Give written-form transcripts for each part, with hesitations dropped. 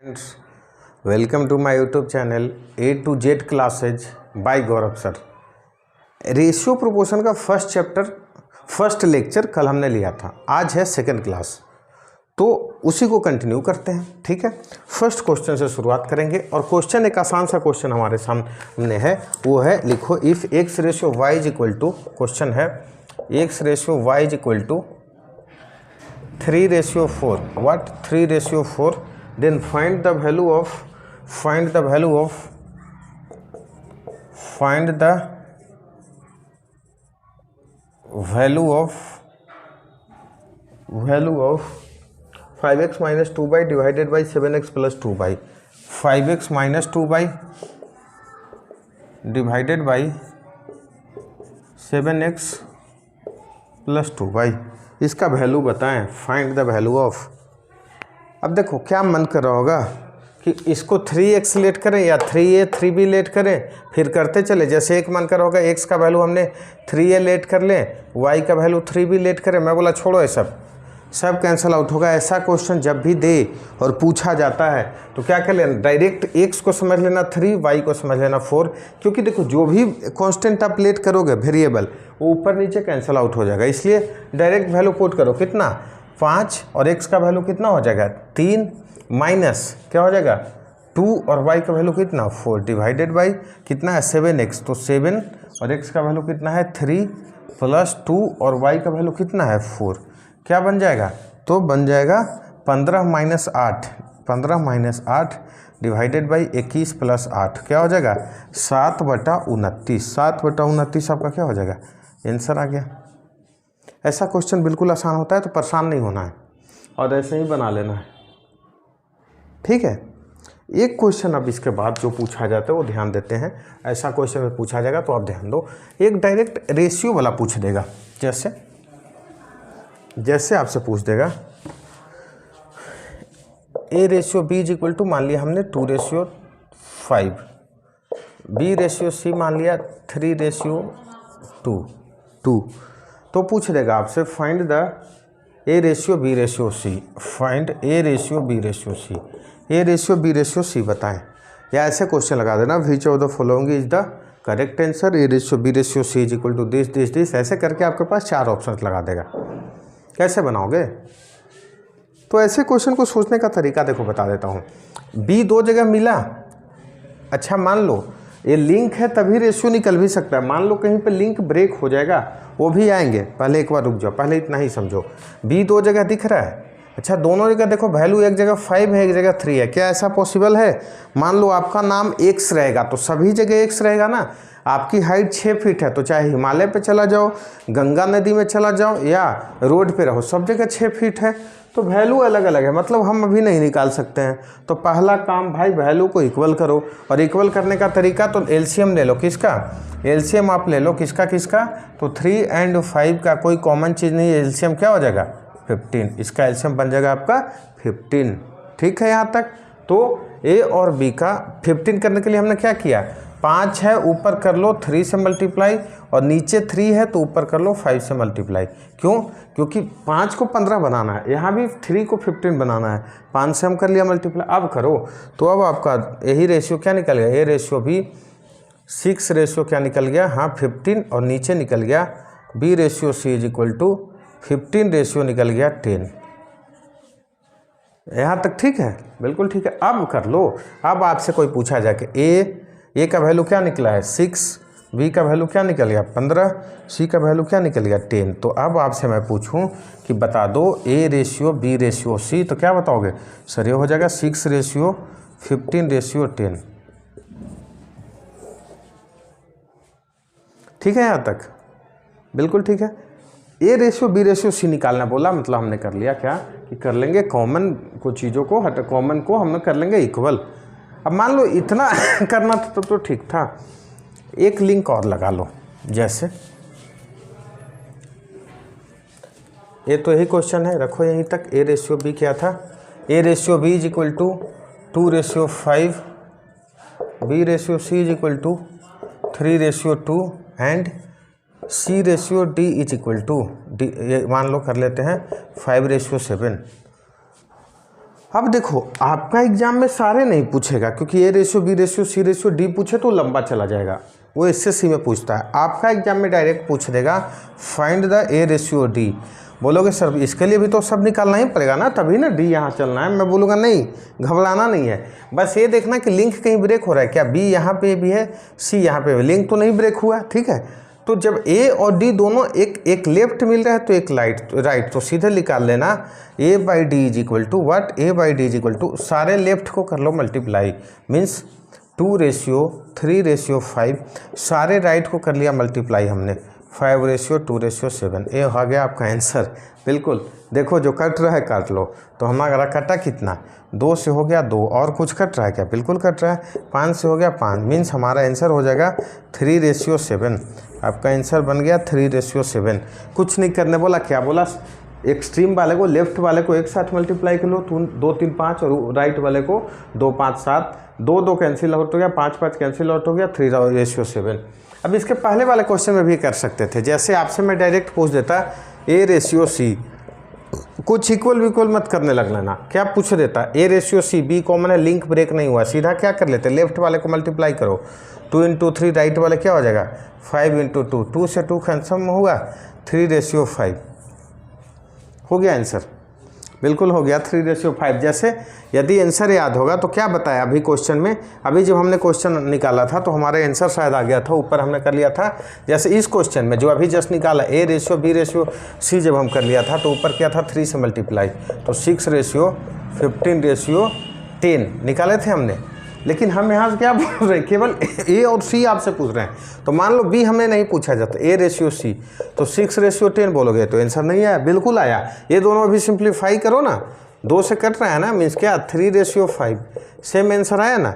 Friends, welcome to my YouTube channel A to Z classes by Gaurav sir. Ratio proportion का first lecture कल हमने लिया था, आज है सेकंड क्लास, तो उसी को कंटिन्यू करते हैं। ठीक है, फर्स्ट क्वेश्चन से शुरुआत करेंगे और क्वेश्चन एक आसान सा क्वेश्चन हमारे सामने है, वो है लिखो if x ratio y is equal to, क्वेश्चन है x ratio y is equal to 3:4, what 3:4, then find the value of value of 5x minus 2y divided by 7x plus 2y, 5x minus 2y divided by 7x plus 2y, इसका value बताएं। Find the value of. अब देखो क्या मन कर रहा होगा कि इसको 3x लेट करें या 3a 3b लेट करें, फिर करते चले। जैसे एक मन कर रहा होगा x का वैल्यू हमने 3a लेट कर लें, y का वैल्यू 3b लेट करें। मैं बोला छोड़ो, ये सब कैंसिल आउट होगा। ऐसा क्वेश्चन जब भी दे और पूछा जाता है तो क्या कर लेना, डायरेक्ट x को समझ लेना 3, y को समझ लेना 4, क्योंकि देखो जो भी कांस्टेंट आप लेट करोगे वेरिएबल, वो ऊपर नीचे कैंसिल आउट हो जाएगा। इसलिए डायरेक्ट वैल्यू पुट करो, कितना 5 और x का वैल्यू कितना हो जाएगा 3 माइनस क्या हो जाएगा 2 और y का वैल्यू कितना 4 डिवाइडेड बाई कितना है 7x, तो 7 और x का वैल्यू कितना है 3 प्लस 2 और y का वैल्यू कितना है 4, क्या बन जाएगा, तो बन जाएगा 15 माइनस 8 डिवाइडेड बाई 21 प्लस 8, क्या हो जाएगा 7/29। 7/29 आपका क्या हो जाएगा, आंसर आ गया। ऐसा क्वेश्चन बिल्कुल आसान होता है, तो परेशान नहीं होना है और ऐसे ही बना लेना है। ठीक है, एक क्वेश्चन अब इसके बाद जो पूछा जाता है वो ध्यान देते हैं। ऐसा क्वेश्चन पूछा जाएगा तो आप ध्यान दो। एक डायरेक्ट रेशियो वाला पूछ देगा, जैसे आपसे पूछ देगा A/B इज इक्वल टू, मान लिया हमने 2:5, B/C मान लिया 3:2, तो पूछ देगा आपसे find the A/B/C, find A/B/C, A/B/C बताएं। या ऐसे क्वेश्चन लगा देना, which of the following is the correct answer, A/B/C is equal to this, ऐसे करके आपके पास 4 ऑप्शन लगा देगा। कैसे बनाओगे, तो ऐसे क्वेश्चन को सोचने का तरीका देखो बता देता हूँ। B 2 जगह मिला, अच्छा मान लो ये लिंक है तभी रेशियो निकल भी सकता है। मान लो कहीं पे लिंक ब्रेक हो जाएगा, वो भी आएंगे। पहले एक बार रुक जाओ, पहले इतना ही समझो। B 2 जगह दिख रहा है, अच्छा दोनों जगह देखो वैल्यू, एक जगह 5 है एक जगह 3 है। क्या ऐसा पॉसिबल है, मान लो आपका नाम x रहेगा तो सभी जगह x रहेगा ना। आपकी हाइट 6 फीट है तो चाहे हिमालय पे चला जाओ, गंगा नदी में चला जाओ या रोड पे रहो, सब जगह 6 फीट है, तो वैल्यू अलग अलग है, मतलब हम अभी नहीं निकाल सकते हैं। तो पहला काम भाई वैल्यू को इक्वल करो, और इक्वल करने का तरीका तो एलसीएम ले लो। किसका एलसीएम आप ले लो, किसका, तो 3 और 5 का कोई कॉमन चीज़ नहीं है, एलसीएम क्या हो जाएगा 15, इसका एलसीएम बन जाएगा आपका 15। ठीक है यहाँ तक। तो ए और बी का 15 करने के लिए हमने क्या किया, 5 है ऊपर कर लो 3 से मल्टीप्लाई, और नीचे 3 है तो ऊपर कर लो 5 से मल्टीप्लाई। क्यों, क्योंकि 5 को 15 बनाना है, यहाँ भी 3 को 15 बनाना है। 5 से हम कर लिया मल्टीप्लाई, अब करो तो अब आपका यही रेशियो क्या निकल गया, ए रेशियो भी 6 रेशियो क्या निकल गया, हाँ 15, और नीचे निकल गया B/C is equal to 15 ratio निकल गया 10। यहाँ तक ठीक है, बिल्कुल ठीक है। अब कर लो, अब आपसे कोई पूछा जाए कि ए का वैल्यू क्या निकला है 6, बी का वैल्यू क्या निकल गया 15, सी का वैल्यू क्या निकल गया 10। तो अब आपसे मैं पूछूं कि बता दो A/B/C, तो क्या बताओगे सर, ये हो जाएगा 6:15:10। ठीक है यहाँ तक, बिल्कुल ठीक है। A/B/C निकालना बोला, मतलब हमने कर लिया क्या कि कर लेंगे कॉमन को, चीज़ों को कॉमन को हम कर लेंगे इक्वल। अब मान लो इतना करना था तो ठीक था, एक लिंक और लगा लो। जैसे ये तो यही क्वेश्चन है, रखो यहीं तक। A/B क्या था, A/B is equal to 2:5, B/C is equal to 3:2 and C/D is equal to, मान लो कर लेते हैं 5:7। अब देखो आपका एग्जाम में सारे नहीं पूछेगा, क्योंकि A ratio, B ratio, C ratio, D पूछे तो लंबा चला जाएगा, वो इससे सी में पूछता है। आपका एग्जाम में डायरेक्ट पूछ देगा find the A ratio D. बोलोगे सर इसके लिए भी तो सब निकालना ही पड़ेगा ना, तभी ना डी यहाँ चलना है। मैं बोलूँगा नहीं, घबराना नहीं है, बस ये देखना कि लिंक कहीं ब्रेक हो रहा है क्या, बी यहाँ पे भी है, सी यहाँ पे भी, लिंक तो नहीं ब्रेक हुआ, ठीक है। तो जब ए और डी दोनों एक लेफ्ट मिल रहा है तो एक राइट, तो सीधे निकाल लेना A by D is equal to what, A by D is equal to सारे लेफ्ट को कर लो मल्टीप्लाई, मीन्स 2:3:5, सारे राइट को कर लिया मल्टीप्लाई हमने 5:2:7। ये हो गया आपका आंसर। बिल्कुल देखो जो कट रहा है काट लो। तो हमारा कटा कितना, 2 से हो गया 2, और कुछ कट रहा है क्या, बिल्कुल कट रहा है, 5 से हो गया 5, मीन्स हमारा आंसर हो जाएगा 3:7। आपका आंसर बन गया 3:7। कुछ नहीं करने बोला, क्या बोला, एक्सट्रीम वाले को, लेफ्ट वाले को एक साथ मल्टीप्लाई कर लो, 2 3 5, और राइट वाले को 2 5 7, 2 2 कैंसिल आउट हो गया, 5 5 कैंसिल आउट हो गया, 3:7। अब इसके पहले वाले क्वेश्चन में भी कर सकते थे, जैसे आपसे मैं डायरेक्ट पूछ देता ए रेशियो सी, कुछ इक्वल मत करने लग लेना, क्या पूछ देता A ratio C, B common है, लिंक ब्रेक नहीं हुआ, सीधा क्या कर लेते, लेफ्ट वाले को मल्टीप्लाई करो, 2 × 3, राइट वाले क्या हो जाएगा 5 × 2, 2 से 2 कैंसिल हुआ, 3:5 हो गया आंसर। बिल्कुल हो गया 3:5। जैसे यदि आंसर याद होगा तो क्या बताया अभी क्वेश्चन में, अभी जब हमने क्वेश्चन निकाला था तो हमारा आंसर शायद आ गया था, ऊपर हमने कर लिया था। जैसे इस क्वेश्चन में जो अभी जस्ट निकाला A ratio B ratio C, जब हम कर लिया था तो ऊपर क्या था 3 से मल्टीप्लाई, तो 6:15:10 निकाले थे हमने। लेकिन हम यहाँ से क्या बोल रहे हैं, केवल ए और सी आपसे पूछ रहे हैं। तो मान लो बी हमने नहीं पूछा जाता, ए रेशियो सी, तो 6:10 बोलोगे तो आंसर नहीं आया, बिल्कुल आया। ये दोनों अभी सिंप्लीफाई करो ना, 2 से कट रहा है ना, मीन्स क्या 3:5, सेम आंसर आया ना।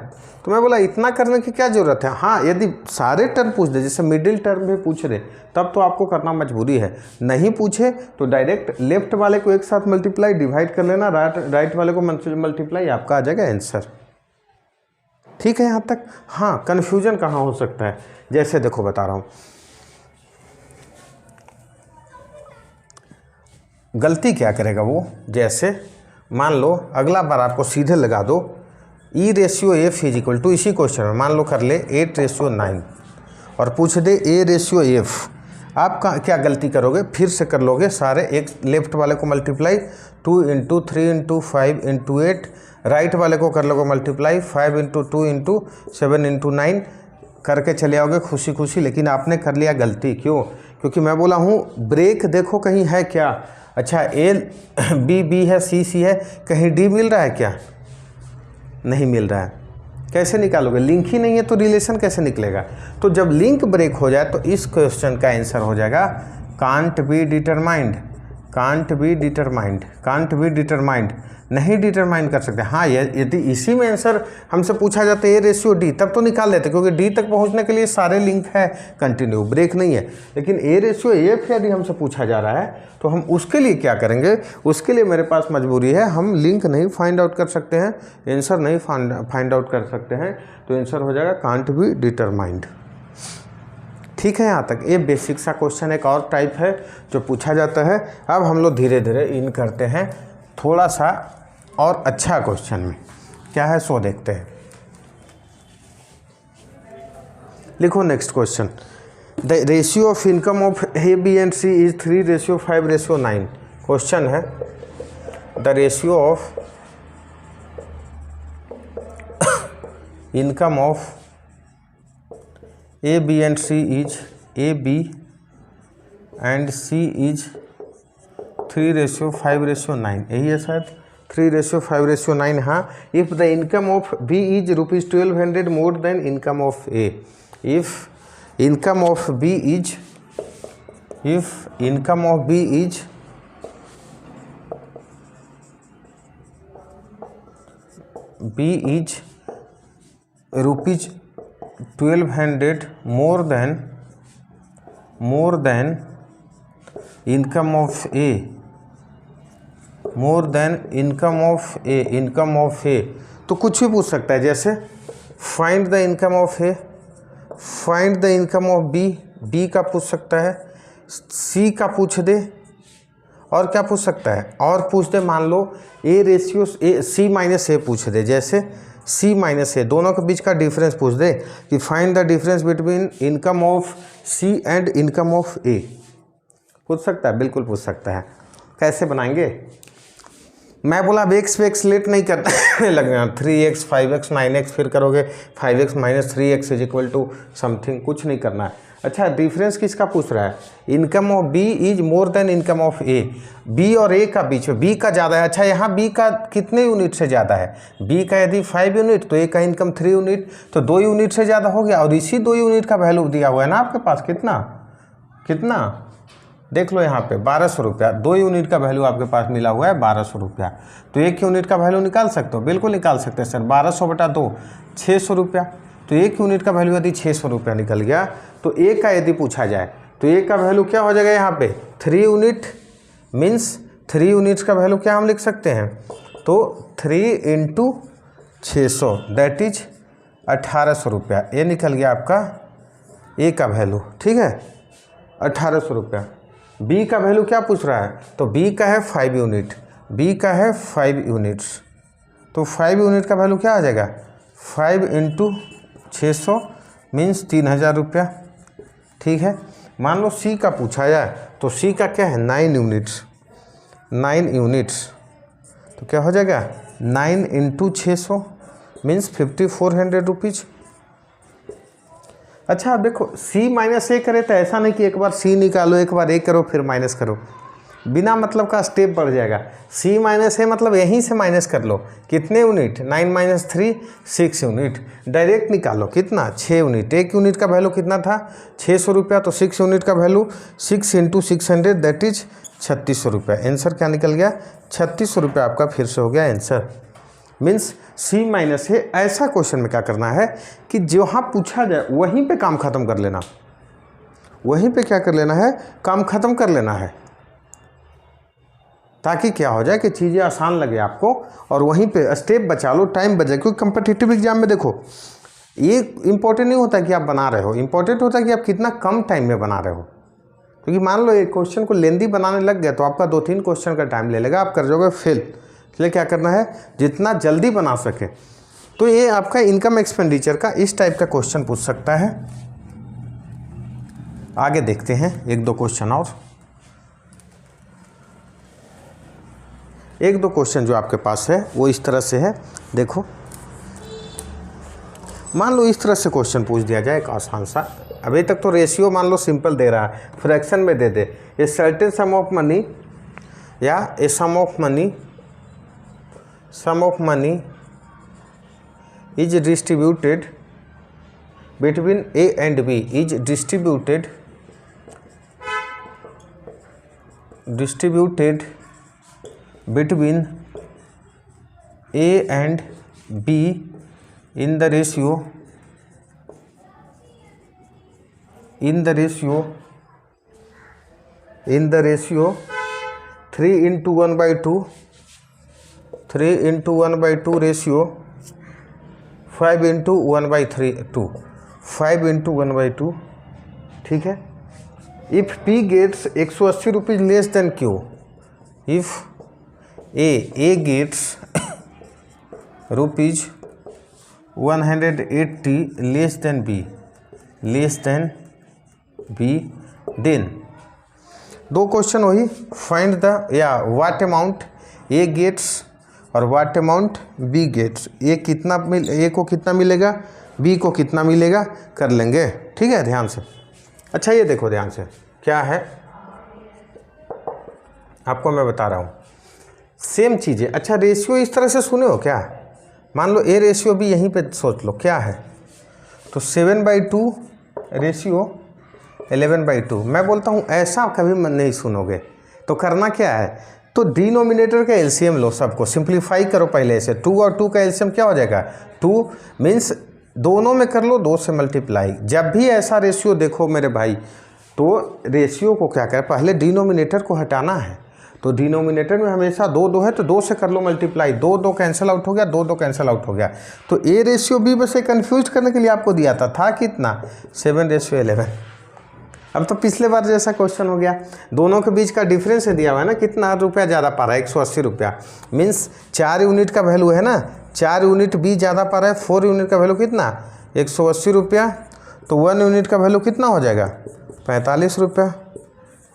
तो मैं बोला इतना करने की क्या ज़रूरत है। हाँ यदि सारे टर्म पूछ दे, जैसे मिडिल टर्म भी पूछ रहे, तब तो आपको करना मजबूरी है। नहीं पूछे तो डायरेक्ट लेफ्ट वाले को एक साथ मल्टीप्लाई डिवाइड कर लेना, राइट वाले को मल्टीप्लाई, आपका आ जाएगा आंसर। ठीक है यहाँ तक। हाँ कन्फ्यूजन कहाँ हो सकता है, जैसे देखो बता रहा हूँ, गलती क्या करेगा वो, जैसे मान लो अगला बार आपको सीधे लगा दो E ratio F is equal to, इसी क्वेश्चन में मान लो कर ले 8:9 और पूछ दे ए रेशियो एफ, आप क्या गलती करोगे, फिर से कर लोगे सारे, एक लेफ्ट वाले को मल्टीप्लाई 2 × 3 × 5 × 8, राइट वाले को कर लोगे मल्टीप्लाई 5 × 2 × 7 × 9 करके चले आओगे खुशी खुशी। लेकिन आपने कर लिया गलती, क्यों, क्योंकि मैं बोला हूँ ब्रेक देखो कहीं है क्या। अच्छा ए बी है, सी है, कहीं डी मिल रहा है क्या, नहीं मिल रहा है, कैसे निकालोगे, लिंक ही नहीं है तो रिलेशन कैसे निकलेगा। तो जब लिंक ब्रेक हो जाए तो इस क्वेश्चन का आंसर हो जाएगा can't be determined, can't be determined, can't be determined, नहीं डिटरमाइन कर सकते। हाँ यदि इसी में आंसर हमसे पूछा जाता है ए रेशियो डी, तब तो निकाल लेते, क्योंकि डी तक पहुंचने के लिए सारे लिंक है, कंटिन्यू ब्रेक नहीं है। लेकिन ए रेशियो एफ यदि हमसे पूछा जा रहा है तो हम उसके लिए क्या करेंगे, उसके लिए मेरे पास मजबूरी है, हम लिंक नहीं फाइंड आउट कर सकते हैं, आंसर नहीं फाइंड आउट कर सकते हैं, तो आंसर हो जाएगा कांट बी डिटरमाइंड। ठीक है यहाँ तक। ये बेसिक सा क्वेश्चन एक और टाइप है जो पूछा जाता है। अब हम लोग धीरे धीरे इन करते हैं थोड़ा सा और अच्छा क्वेश्चन में क्या है सो देखते हैं। लिखो next question, the ratio of income of A B and C is 3:5:9। क्वेश्चन है the ratio of income of A B and C is, A B and C is 3:5:9, यही है शायद 3:5:9। हाँ, if the income of B is ₹1200 more than income of A, if income of B is, if income of B is ₹1200 more than income of A, more than income of A, income of A। तो कुछ भी पूछ सकता है, जैसे find the income of A, find the income of B, B का पूछ सकता है, सी का पूछ दे, और क्या पूछ सकता है, और पूछ दे, मान लो ए रेशियो सी माइनस ए पूछ दे, जैसे सी माइनस ए दोनों के बीच का डिफरेंस पूछ दे कि find the difference between income of C and income of A, पूछ सकता है, बिल्कुल पूछ सकता है। कैसे बनाएंगे, मैं बोला अब एक्स पे एक्सलेट नहीं करने लगना, 3x 5x 9x फिर करोगे 5x minus 3x is equal to something, कुछ नहीं करना है। अच्छा डिफरेंस किसका पूछ रहा है, income of B is more than income of A, B और ए का बीच में बी का ज़्यादा है। अच्छा यहाँ बी का कितने यूनिट से ज़्यादा है, बी का यदि 5 यूनिट तो ए का इनकम 3 यूनिट, तो 2 यूनिट से ज़्यादा हो गया, और इसी 2 यूनिट का वैल्यू दिया हुआ है ना आपके पास, कितना कितना देख लो यहाँ पे 1200 रुपया, 2 यूनिट का वैल्यू आपके पास मिला हुआ है 1200 रुपया, तो 1 यूनिट का वैल्यू निकाल सकते हो, बिल्कुल निकाल सकते हैं सर, 1200 बटा 2 600 रुपया, तो 1 यूनिट का वैल्यू यदि 600 रुपया निकल गया, तो ए का यदि पूछा जाए तो ए का वैल्यू क्या हो जाएगा यहाँ पे 3 यूनिट, मीन्स 3 यूनिट्स का वैल्यू क्या हम लिख सकते हैं, तो 3 × 600 दैट इज 1800 रुपया, ये निकल गया आपका ए का वैल्यू, ठीक है 1800 रुपया। बी का वैल्यू क्या पूछ रहा है, तो बी का है 5 यूनिट, बी का है 5 यूनिट्स, तो 5 यूनिट का वैल्यू क्या आ जाएगा 5 × 600 मीन्स 3000 रुपया, ठीक है। मान लो सी का पूछा जाए तो सी का क्या है 9 यूनिट्स, 9 यूनिट्स, तो क्या हो जाएगा 9 × 600 मीन्स 5400 रुपीज़। अच्छा अब देखो सी माइनस ए करे तो ऐसा नहीं कि एक बार सी निकालो एक बार ए करो फिर माइनस करो, बिना मतलब का स्टेप बढ़ जाएगा। सी माइनस ए मतलब यहीं से माइनस कर लो, कितने यूनिट 9 - 3 6 यूनिट, डायरेक्ट निकालो कितना 6 यूनिट, 1 यूनिट का वैल्यू कितना था 600 रुपया, तो 6 यूनिट का वैल्यू 6 × 600 दैट इज 3600 रुपया। आंसर क्या निकल गया 3600 रुपया आपका फिर से हो गया आंसर। मीन्स सी माइनस ए ऐसा क्वेश्चन में क्या करना है कि जहाँ पूछा जाए वहीं पे काम ख़त्म कर लेना, वहीं पे क्या कर लेना है काम ख़त्म कर लेना है, ताकि क्या हो जाए कि चीज़ें आसान लगे आपको और वहीं पे स्टेप बचा लो, टाइम बचे। क्योंकि कंपटीटिव एग्जाम में देखो ये इंपॉर्टेंट नहीं होता कि आप बना रहे हो, इंपॉर्टेंट होता है कि आप कितना कम टाइम में बना रहे हो। क्योंकि मान लो एक क्वेश्चन को लेंदी बनाने लग गया तो आपका 2-3 क्वेश्चन का टाइम ले लेगा, आप कर जाओगे फेल। इसलिए क्या करना है जितना जल्दी बना सके। तो ये आपका इनकम एक्सपेंडिचर का इस टाइप का क्वेश्चन पूछ सकता है। आगे देखते हैं 1-2 क्वेश्चन और, 1-2 क्वेश्चन जो आपके पास है वो इस तरह से है। देखो मान लो इस तरह से क्वेश्चन पूछ दिया जाए एक आसान सा, अभी तक तो रेशियो मान लो सिंपल दे रहा है, फ्रैक्शन में दे दे, a certain sum of money या a sum of money is distributed between A and B, is distributed between A and B in the ratio 3:1/2, 3:1/2 ratio 5:1/2, 5:1/2, ठीक है। If P gets 180 rupees less than Q, if A gets rupees 180 less than B, then दो question वही find the या what amount A gets और what amount B gets, ए को कितना मिलेगा B को कितना मिलेगा कर लेंगे, ठीक है ध्यान से। अच्छा ये देखो ध्यान से क्या है आपको मैं बता रहा हूँ, सेम चीज़ें। अच्छा रेशियो इस तरह से सुने हो क्या, मान लो ए रेशियो भी यहीं पे सोच लो क्या है, तो 7/2 रेशियो 11/2। मैं बोलता हूँ ऐसा कभी मन नहीं सुनोगे, तो करना क्या है, तो डिनोमिनेटर का एलसीएम लो, सबको सिंप्लीफाई करो पहले से। 2 और 2 का एलसीएम क्या हो जाएगा 2, मीन्स दोनों में कर लो 2 से मल्टीप्लाई। जब भी ऐसा रेशियो देखो मेरे भाई, तो रेशियो को क्या करें पहले डिनोमिनेटर को हटाना है। तो डिनोमिनेटर में हमेशा 2 है तो 2 से कर लो मल्टीप्लाई, 2 कैंसिल आउट हो गया, 2 कैंसिल आउट हो गया। तो ए रेशियो बी बस कन्फ्यूज करने के लिए आपको दिया था कितना 7/11, अब तो पिछले बार जैसा क्वेश्चन हो गया, दोनों के बीच का डिफरेंस दिया हुआ है ना, कितना रुपया ज़्यादा पा रहा है, 180 रुपया। मीन्स 4 यूनिट का वैल्यू है ना, 4 यूनिट बी ज़्यादा पा रहा है, 4 यूनिट का वैल्यू कितना 180 रुपया, तो 1 यूनिट का वैल्यू कितना हो जाएगा 45 रुपया,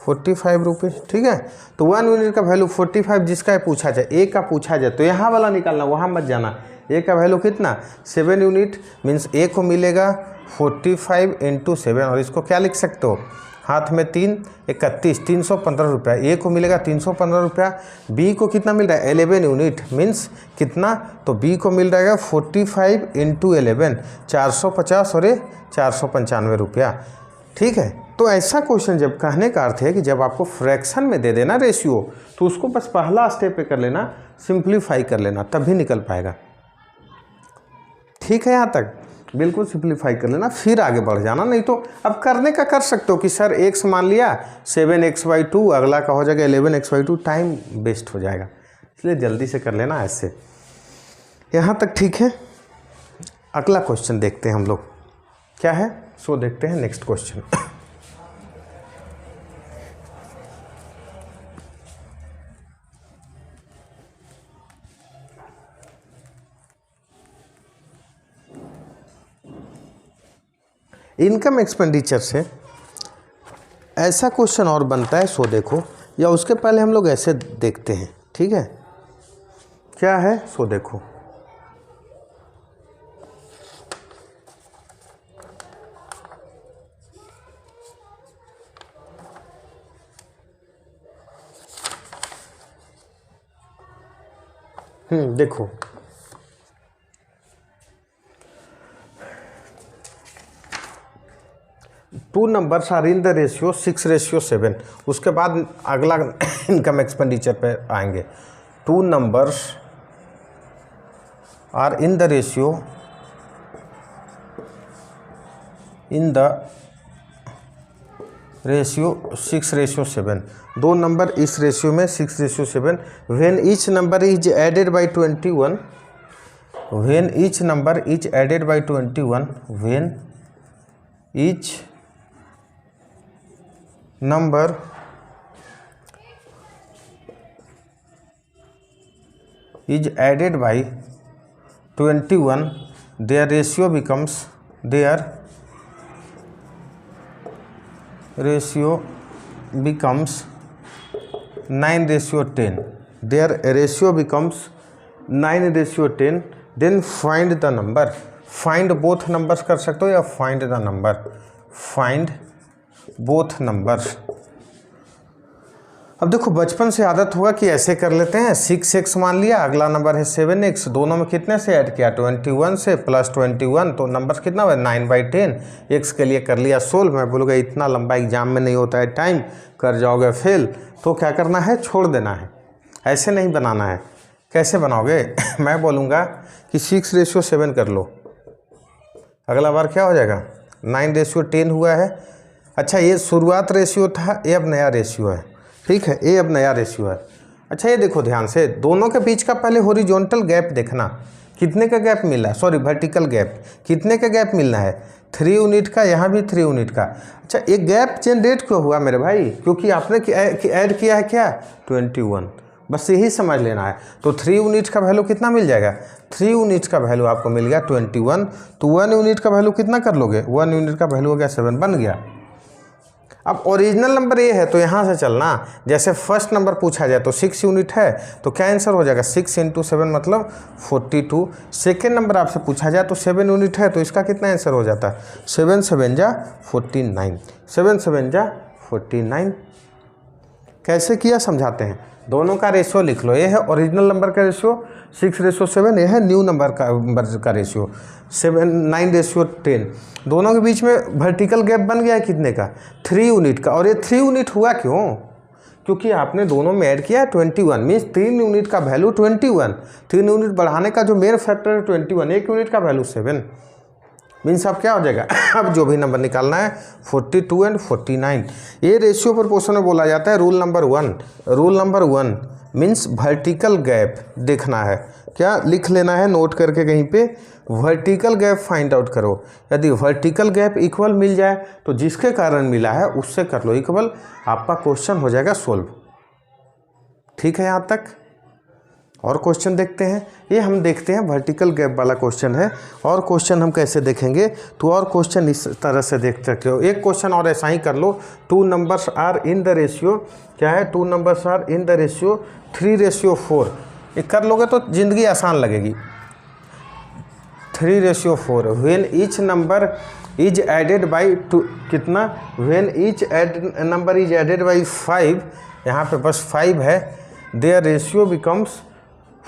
45 रुपीज़। ठीक है, तो 1 यूनिट का वैल्यू 45 जिसका पूछा जाए, ए का पूछा जाए तो यहाँ वाला निकालना, वहाँ मत जाना। ए का वैल्यू कितना 7 यूनिट, मीन्स ए को मिलेगा 45 × 7, और इसको क्या लिख सकते हो, हाथ में 3 31 315 रुपया। ए को मिलेगा 315 रुपया, बी को कितना मिल रहा है 11 यूनिट, मीन्स कितना, तो बी को मिल रहेगा 45 × 11 450 और 495 रुपया। ठीक है, तो ऐसा क्वेश्चन जब कहने का अर्थ है कि जब आपको फ्रैक्शन में दे देना रेशियो, तो उसको बस पहला स्टेप पे कर लेना, सिंप्लीफाई कर लेना, तभी निकल पाएगा। ठीक है, यहाँ तक बिल्कुल सिंप्लीफाई कर लेना, फिर आगे बढ़ जाना। नहीं तो अब करने का कर सकते हो कि सर x मान लिया 7x/2, अगला का हो जाएगा 11x/2, टाइम वेस्ट हो जाएगा, इसलिए जल्दी से कर लेना ऐसे। यहाँ तक ठीक है। अगला क्वेश्चन देखते हैं हम लोग क्या है, सो देखते हैं नेक्स्ट क्वेश्चन। इनकम एक्सपेंडिचर से ऐसा क्वेश्चन और बनता है, सो देखो, या उसके पहले हम लोग ऐसे देखते हैं। ठीक है, क्या है सो देखो। देखो two numbers are in the ratio 6:7। उसके बाद अगला इनकम एक्सपेंडिचर पे आएंगे। 2 numbers are in the ratio 6:7। 2 number इस रेशियो में 6:7। When each number is added by 21, when each number is added by 21, when each number is added by 21, their ratio becomes 9:10. Their ratio becomes 9:10. Then find the number. Find both numbers कर सकते हो या find the number. Find both numbers. अब देखो बचपन से आदत होगा कि ऐसे कर लेते हैं, 6x मान लिया, अगला नंबर है 7x, दोनों में कितने से ऐड किया 21 से प्लस 21, तो नंबर कितना हुआ 9/10। x के लिए कर लिया 16। मैं बोलूँगा इतना लंबा एग्जाम में नहीं होता है टाइम, कर जाओगे फेल, तो क्या करना है छोड़ देना है, ऐसे नहीं बनाना है। कैसे बनाओगे मैं बोलूँगा कि 6:7 कर लो, अगला बार क्या हो जाएगा 9:10 हुआ है। अच्छा ये शुरुआत रेशियो था, ये अब नया रेशियो है। ठीक है, ये अब नया रेशियो है। अच्छा ये देखो ध्यान से, दोनों के बीच का पहले हॉरिजॉन्टल गैप देखना, कितने का गैप मिल रहा है, सॉरी वर्टिकल गैप, कितने का गैप मिलना है 3 यूनिट का, यहाँ भी 3 यूनिट का। अच्छा ये गैप जनरेट क्यों हुआ मेरे भाई, क्योंकि आपने ऐड किया है क्या 21, बस यही समझ लेना है। तो 3 यूनिट का वैल्यू कितना मिल जाएगा, 3 यूनिट का वैल्यू आपको मिल गया 21, तो 1 यूनिट का वैल्यू कितना कर लोगे, 1 यूनिट का वैल्यू हो गया 7, बन गया। अब ओरिजिनल नंबर ये है तो यहाँ से चलना, जैसे फर्स्ट नंबर पूछा जाए तो 6 यूनिट है, तो क्या आंसर हो जाएगा 6 × 7 मतलब 42। सेकेंड नंबर आपसे पूछा जाए तो 7 यूनिट है, तो इसका कितना आंसर हो जाता है 7 7 जा 49, 7 7 जा 49। कैसे किया समझाते हैं, दोनों का रेशियो लिख लो, ये है ओरिजिनल नंबर का रेशियो 6:7, ये है न्यू नंबर का रेशियो 9:10। दोनों के बीच में वर्टिकल गैप बन गया है कितने का 3 यूनिट का। और ये 3 यूनिट हुआ क्यों, क्योंकि आपने दोनों में ऐड किया है 21, मीन्स 3 यूनिट का वैल्यू 21, 3 यूनिट बढ़ाने का जो मेन फैक्टर है 21, 1 यूनिट का वैल्यू 7, मीन्स अब क्या हो जाएगा अब जो भी नंबर निकालना है 42 और 49। ये रेशियो प्रोपोर्शन में बोला जाता है rule number 1। Rule number 1 means vertical gap देखना है, क्या लिख लेना है नोट करके कहीं पे, वर्टिकल गैप फाइंड आउट करो। यदि वर्टिकल गैप इक्वल मिल जाए तो जिसके कारण मिला है उससे कर लो इक्वल, आपका क्वेश्चन हो जाएगा सोल्व। ठीक है यहाँ तक। और क्वेश्चन देखते हैं, ये हम देखते हैं वर्टिकल गैप वाला क्वेश्चन है। और क्वेश्चन हम कैसे देखेंगे, तो और क्वेश्चन इस तरह से देख सकते हो। एक क्वेश्चन और ऐसा ही कर लो, 2 numbers are in the ratio, क्या है, 2 numbers are in the ratio 3:4। ये कर लोगे तो ज़िंदगी आसान लगेगी। 3:4 when each number is added by 2, कितना, when each number is added by 5, यहाँ पे बस 5 है, their ratio becomes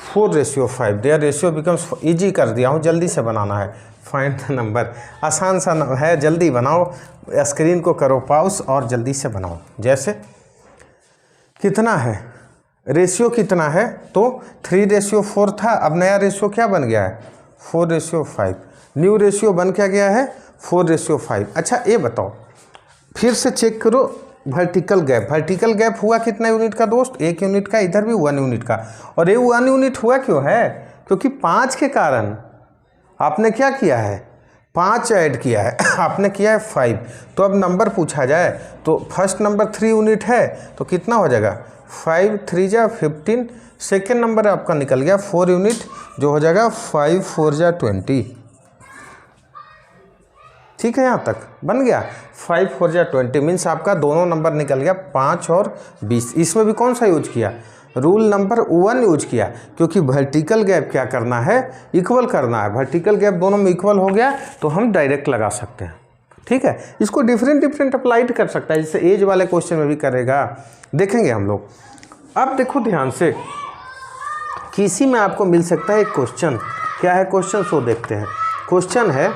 4:5, their ratio becomes, easy कर दिया हूँ, जल्दी से बनाना है। फाइंड द नंबर, आसान सा है, जल्दी बनाओ, स्क्रीन को करो पॉज और जल्दी से बनाओ। जैसे कितना है, रेशियो कितना है, तो 3:4 था, अब नया रेशियो क्या बन गया है, 4:5। न्यू रेशियो बन क्या गया है, 4:5। अच्छा ये बताओ, फिर से चेक करो वर्टिकल गैप। वर्टिकल गैप हुआ कितना यूनिट का दोस्त, 1 यूनिट का, इधर भी 1 यूनिट का। और ये 1 यूनिट हुआ क्यों है, क्योंकि 5 के कारण आपने क्या किया है, 5 ऐड किया है आपने किया है 5। तो अब नंबर पूछा जाए तो फर्स्ट नंबर 3 यूनिट है, तो कितना हो जाएगा, 5 3 जा 15। सेकेंड नंबर आपका निकल गया 4 यूनिट, जो हो जाएगा 5 4 जा 20। ठीक है, यहाँ तक बन गया 5 4 जा 20, मीन्स आपका दोनों नंबर निकल गया 5 और 20। इसमें भी कौन सा यूज किया, रूल नंबर 1 यूज किया, क्योंकि वर्टिकल गैप क्या करना है, इक्वल करना है। वर्टिकल गैप दोनों में इक्वल हो गया तो हम डायरेक्ट लगा सकते हैं। ठीक है, इसको डिफरेंट अप्लाइड कर सकता है, जैसे एज वाले क्वेश्चन में भी करेगा, देखेंगे हम लोग। अब देखो ध्यान से, किसी में आपको मिल सकता है एक क्वेश्चन, क्या है क्वेश्चन, सो देखते हैं। क्वेश्चन है,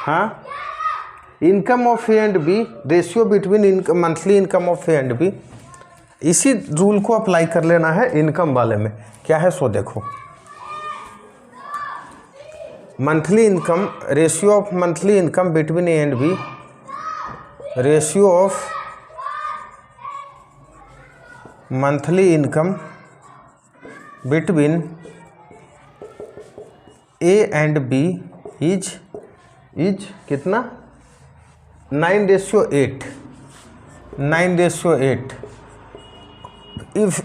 हाँ, income of A and B, ratio between monthly income of A and B. इसी रूल को अप्लाई कर लेना है इनकम वाले में। क्या है, सो देखो, monthly income, ratio of monthly income between A and B, ratio of monthly income between A and B is कितना, 9:8, 9:8। If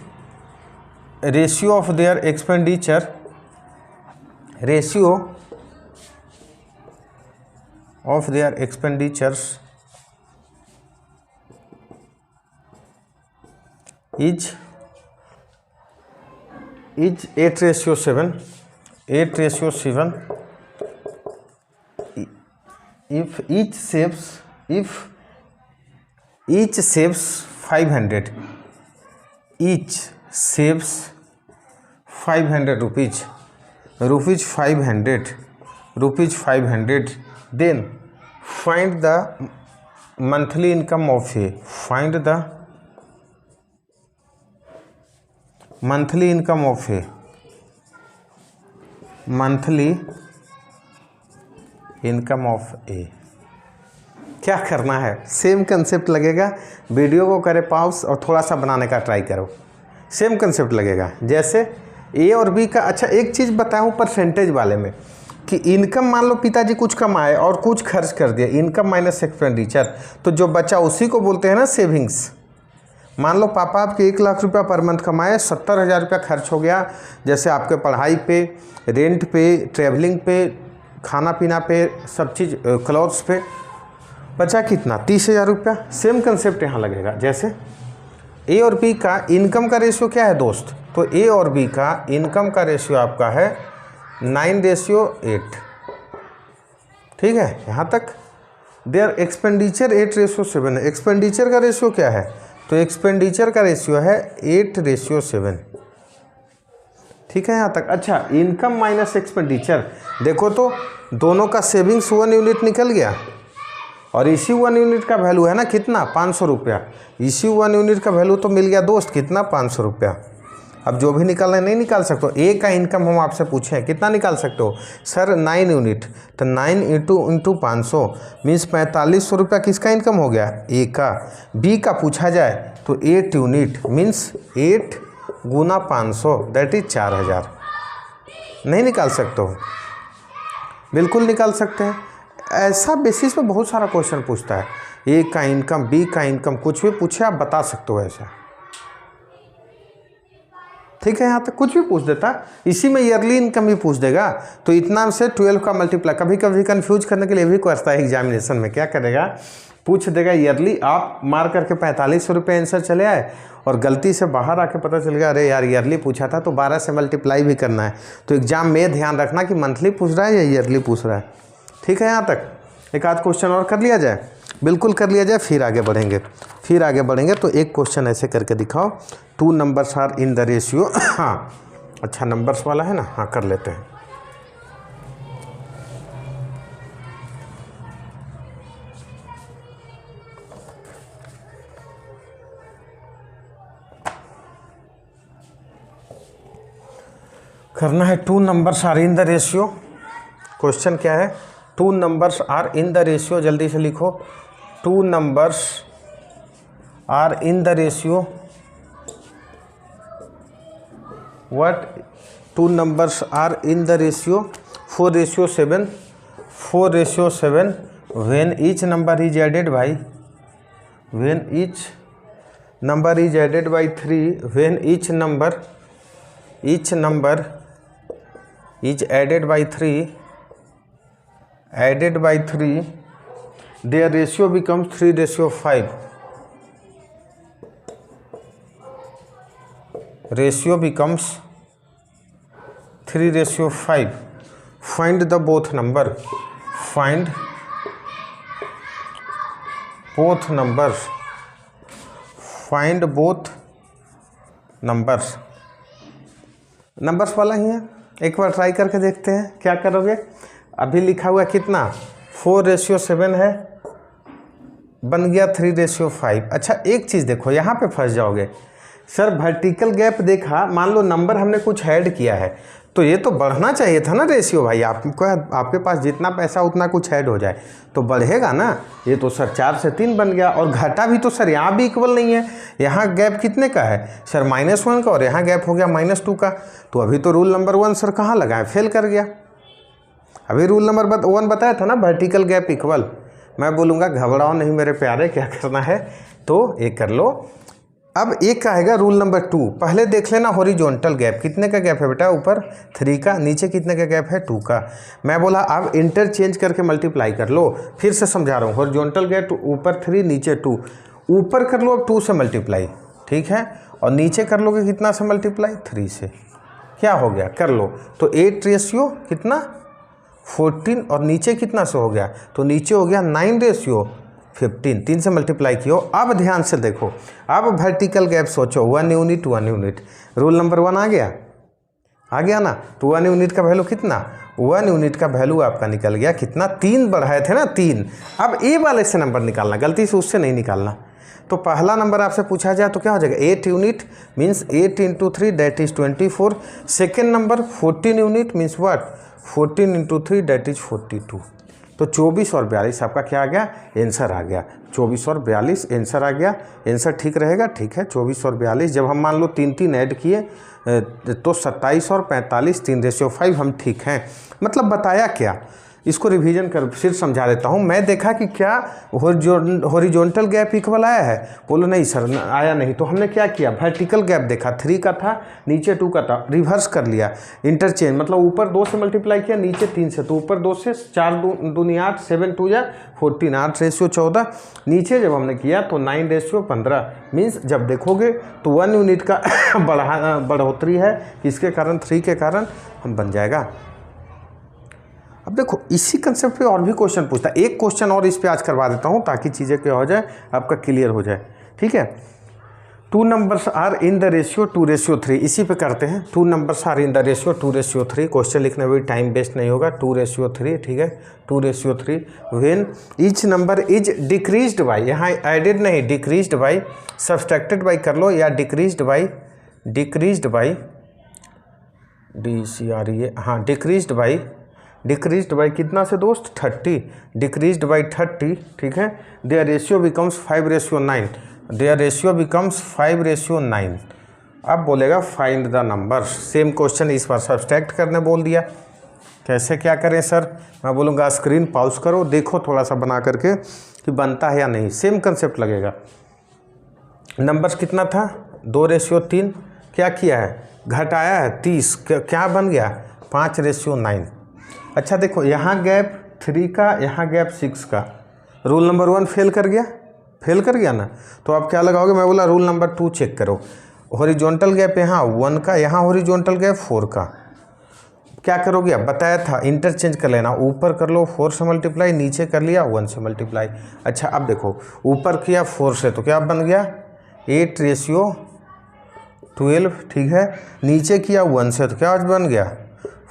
ratio of their expenditure, ratio of their expenditures is 8:7, 8:7। if each saves 500, each saves 500 rupees, rupees 500, then find the monthly income of a, find the monthly income of a, monthly income of A. क्या करना है, same concept लगेगा, video को करे pause और थोड़ा सा बनाने का ट्राई करो, सेम कंसेप्ट लगेगा। जैसे ए और बी का, अच्छा एक चीज़ बताऊँ परसेंटेज वाले में, कि इनकम मान लो पिताजी कुछ कमाए और कुछ खर्च कर दिया, इनकम माइनस एक्सपेंडिचर, तो जो बचा उसी को बोलते हैं ना सेविंग्स। मान लो पापा आपके 1 लाख रुपया पर मंथ कमाए, 70,000 रुपया खर्च हो गया, जैसे आपके पढ़ाई पे, रेंट पे, ट्रैवलिंग पे, खाना पीना पे, सब चीज़, क्लॉथ्स पे, बचा कितना, 30,000 रुपया। सेम कंसेप्ट यहाँ लगेगा। जैसे ए और बी का इनकम का रेशियो क्या है दोस्त, तो ए और बी का इनकम का रेशियो आपका है 9:8। ठीक है, यहाँ तक। देयर एक्सपेंडिचर 8:7 है। एक्सपेंडिचर का रेशियो क्या है, तो एक्सपेंडिचर का रेशियो है 8:7। ठीक है, यहाँ तक। अच्छा, इनकम माइनस एक्सपेंडिचर, देखो तो दोनों का सेविंग्स 1 यूनिट निकल गया, और इसी 1 यूनिट का वैल्यू है ना कितना, 500 रुपया। इसी 1 यूनिट का वैल्यू तो मिल गया दोस्त, कितना, 500 रुपया। अब जो भी निकालना है नहीं निकाल सकते हो। ए का इनकम हम आपसे पूछें कितना निकाल सकते हो, सर 9 यूनिट, तो 9 इंटू 500 मीन्स 4500 रुपया किसका इनकम हो गया, ए का। बी का पूछा जाए तो 8 unit means 8 Guna 500 that is 4000। नहीं निकाल सकते हो। बिल्कुल निकाल सकते हैं। ऐसा बेसिस पे बहुत सारा क्वेश्चन पूछता है, ए का इनकम, बी का इनकम, कुछ भी पूछे आप बता सकते हो ऐसा, ठीक है। यहाँ तक कुछ भी पूछ देता, इसी में ईयरली इनकम भी पूछ देगा, तो इतना से 12 का मल्टीप्लाई। कभी कभी कंफ्यूज करने के लिए भी करता है एग्जामिनेशन में, क्या करेगा, पूछ देगा ईयरली, आप मार करके 4500 रुपये आंसर चले आए और गलती से बाहर आके पता चल गया अरे यार ईयरली पूछा था, तो 12 से मल्टीप्लाई भी करना है। तो एग्जाम में ध्यान रखना कि मंथली पूछ रहा है या ईयरली पूछ रहा है, ठीक है। यहाँ तक एक आध क्वेश्चन और कर लिया जाए, बिल्कुल कर लिया जाए, फिर आगे बढ़ेंगे। तो एक क्वेश्चन ऐसे करके दिखाओ, 2 numbers are in the ratio. हाँ अच्छा नंबर्स वाला है ना, हाँ कर लेते हैं। करना है 2 numbers are in the ratio. Question क्या है, 2 numbers are in the ratio, जल्दी से लिखो। 2 numbers are in the ratio, what 2 numbers are in the ratio 4:7, 4:7 when each number is added by 3, when each number is added by 3, their ratio becomes 3:5, ratio becomes 3:5. Find the both number, find both numbers, find both numbers। Numbers वाला ही है, एक बार try करके देखते हैं क्या करोगे। अभी लिखा हुआ कितना, 4:7 है, बन गया 3:5। अच्छा एक चीज़ देखो, यहाँ पे फंस जाओगे सर, वर्टिकल गैप देखा, मान लो नंबर हमने कुछ ऐड किया है, तो ये तो बढ़ना चाहिए था ना रेशियो भाई, आपके पास जितना पैसा उतना कुछ ऐड हो जाए तो बढ़ेगा ना। ये तो सर 4 से 3 बन गया, और घाटा भी तो सर यहाँ भी इक्वल नहीं है। यहाँ गैप कितने का है सर, -1 का, और यहाँ गैप हो गया -2 का। तो अभी तो रूल नंबर 1 सर कहाँ लगाए, फेल कर गया। अभी रूल नंबर 1 बताया था ना, वर्टिकल गैप इक्वल। मैं बोलूँगा घबराओ नहीं मेरे प्यारे, क्या करना है तो एक कर लो। अब एक का आएगा रूल नंबर 2, पहले देख लेना हॉरिजॉन्टल गैप, कितने का गैप है बेटा, ऊपर 3 का, नीचे कितने का गैप है 2 का। मैं बोला अब इंटरचेंज करके मल्टीप्लाई कर लो, फिर से समझा रहा हूँ, हॉरिजॉन्टल गैप ऊपर 3 नीचे 2, ऊपर कर लो अब 2 से मल्टीप्लाई, ठीक है, और नीचे कर लोगे कितना से मल्टीप्लाई, 3 से। क्या हो गया कर लो, तो 8 कितना 14, और नीचे कितना से हो गया, तो नीचे हो गया 9:15, 3 से मल्टीप्लाई किया। अब ध्यान से देखो, अब वर्टिकल गैप सोचो, 1 यूनिट, रूल नंबर 1 आ गया ना। तो 1 यूनिट का वैल्यू कितना, 1 यूनिट का वैल्यू आपका निकल गया कितना, 3 बढ़ाए थे ना 3। अब ए वाले से नंबर निकालना, गलती से उससे नहीं निकालना। तो पहला नंबर आपसे पूछा जाए तो क्या हो जाएगा, 8 unit means 8 × 3 that is 24। Second number 14 unit means what, 14 × 3 that is 42। तो 24 और 42 आपका क्या आ गया, आंसर आ गया। 24 और 42 आंसर आ गया। आंसर ठीक रहेगा, ठीक है। 24 और 42 जब हम मान लो 3 ऐड किए तो 27 और 45, 3:5 हम ठीक हैं। मतलब बताया क्या, इसको रिवीजन कर फिर समझा देता हूँ। मैं देखा कि क्या हॉरिजॉन्टल गैप इक्वल आया है, बोलो नहीं सर आया नहीं। तो हमने क्या किया, वर्टिकल गैप देखा, 3 का था नीचे 2 का था, रिवर्स कर लिया, इंटरचेंज, मतलब ऊपर 2 से मल्टीप्लाई किया, नीचे 3 से। तो ऊपर 2 से 4 दूनी 8, 7 2 जा 14, 8:14। नीचे जब हमने किया तो 9:15। मीन्स जब देखोगे तो 1 यूनिट का बढ़ोतरी है, किसके कारण, 3 के कारण हम बन जाएगा। अब देखो इसी कंसेप्ट पे और भी क्वेश्चन पूछता है, एक क्वेश्चन और इस पे आज करवा देता हूँ ताकि चीज़ें क्या हो जाए, आपका क्लियर हो जाए, ठीक है। 2 numbers are in the ratio 2:3, इसी पे करते हैं। 2 numbers are in the ratio 2:3। Question लिखने में भी टाइम वेस्ट नहीं होगा, 2:3, ठीक है, 2:3। When each number is decreased by, यहाँ एडेड नहीं, डिक्रीज्ड बाई, सब्सट्रैक्टेड बाई कर लो, या डिक्रीज्ड बाई DCRE, हाँ डिक्रीज्ड बाई कितना से दोस्त, 30, डिक्रीज्ड बाई 30, ठीक है। Their ratio becomes 5:9, there ratio becomes 5:9। अब बोलेगा find the number. Same question इस बार सब्सट्रैक्ट करने बोल दिया, कैसे क्या करें सर, मैं बोलूँगा स्क्रीन पॉज करो, देखो थोड़ा सा बना करके कि बनता है या नहीं, सेम कंसेप्ट लगेगा। नंबर्स कितना था 2:3, क्या किया है घटाया है 30, क्या बन गया 5:9। अच्छा देखो यहाँ गैप 3 का, यहाँ गैप 6 का, रूल नंबर 1 फेल कर गया ना, तो आप क्या लगाओगे, मैं बोला रूल नंबर 2 चेक करो, हॉरिजॉन्टल गैप यहाँ 1 का, यहाँ हॉरिजॉन्टल गैप 4 का, क्या करोगे अब बताया था इंटरचेंज कर लेना, ऊपर कर लो 4 से मल्टीप्लाई, नीचे कर लिया 1 से मल्टीप्लाई। अच्छा अब देखो ऊपर किया 4 से तो क्या बन गया 8:12, ठीक है, नीचे किया 1 से तो क्या आज बन गया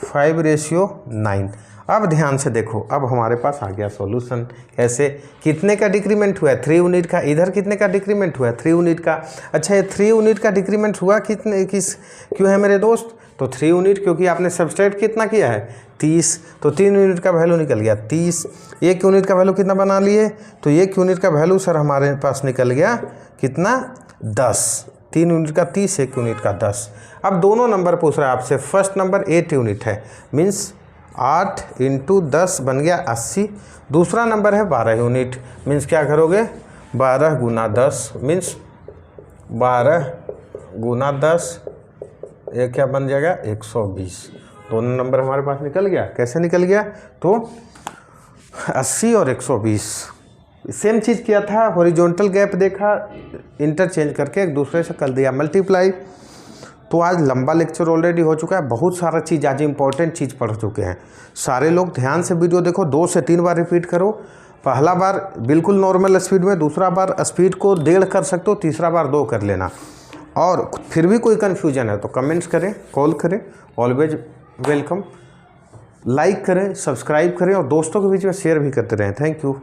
5:9। अब ध्यान से देखो, अब हमारे पास आ गया सॉल्यूशन। कैसे, कितने का डिक्रीमेंट हुआ है 3 यूनिट का, इधर कितने का डिक्रीमेंट हुआ है 3 यूनिट का। अच्छा ये 3 यूनिट का डिक्रीमेंट हुआ क्यों है मेरे दोस्त, तो 3 यूनिट क्योंकि आपने सबस्ट्रैक्ट कितना किया है 30, तो 3 यूनिट का वैल्यू निकल गया 30। 1 यूनिट का वैल्यू कितना बना लिए, तो 1 यूनिट का वैल्यू सर हमारे पास निकल गया कितना 10, 3 यूनिट का 30, 1 यूनिट का 10। अब दोनों नंबर पूछ रहा है आपसे, फर्स्ट नंबर 8 यूनिट है, मीन्स 8 × 10 बन गया 80, दूसरा नंबर है 12 यूनिट, मीन्स क्या करोगे 12 × 10, मीन्स 12 × 10, ये क्या बन जाएगा 120। दोनों नंबर हमारे पास निकल गया। कैसे निकल गया, तो 80 और 120 सेम चीज़ किया था, हॉरिजॉन्टल गैप देखा, इंटरचेंज करके एक दूसरे से कर दिया मल्टीप्लाई। तो आज लंबा लेक्चर ऑलरेडी हो चुका है, बहुत सारा चीज़ आज इंपॉर्टेंट चीज़ पढ़ चुके हैं। सारे लोग ध्यान से वीडियो देखो, 2 से 3 बार रिपीट करो। पहला बार बिल्कुल नॉर्मल स्पीड में, दूसरा बार स्पीड को 1.5 कर सकते हो, तीसरा बार 2 कर लेना। और फिर भी कोई कन्फ्यूजन है तो कमेंट्स करें, कॉल करें, ऑलवेज वेलकम। लाइक करें, सब्सक्राइब करें और दोस्तों के बीच में शेयर भी करते रहें। Thank you.